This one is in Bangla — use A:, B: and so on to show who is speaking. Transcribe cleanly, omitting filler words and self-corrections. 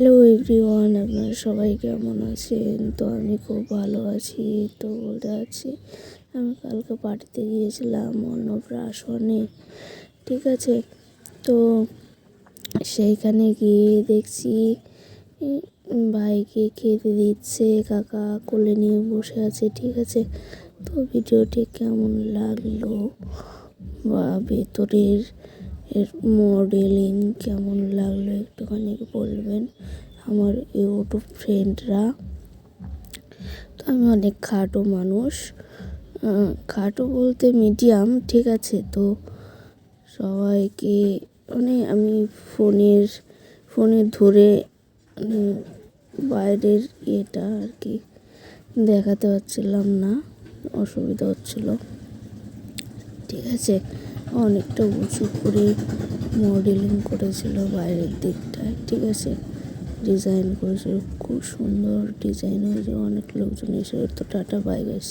A: হ্যালো এভরিওয়ান, আপনারা সবাই কেমন আছেন? তো আমি খুব ভালো আছি। তো বলতে আছি, আমি কালকে পার্টিতে গিয়েছিলাম অন্নপ্রাশনে, ঠিক আছে। তো সেইখানে গিয়ে দেখছি ভাইকে খেতে দিচ্ছে, কাকা কোলে নিয়ে বসে আছে, ঠিক আছে। তো ভিডিওটি কেমন লাগলো বা ভেতরের মডেলিং কেমন লাগলো একটুখানি বলবেন আমার ইউটিউব ফ্রেন্ডরা। তো আমি অনেক খাটো মানুষ, খাটো বলতে মিডিয়াম, ঠিক আছে। তো সবাইকে আমি ফোনে ধরে বাইরের ইয়েটা আর কি দেখাতে পারছিলাম না, অসুবিধা হচ্ছিলো, ঠিক আছে। অনেকটা উঁচু করে মডেলিং করেছিল বাইরের দিকটায়, ঠিক আছে। ডিজাইন করেছিল, খুব সুন্দর ডিজাইন হয়েছে। অনেক লোকজন এসে তো টাটা বাই গাইস।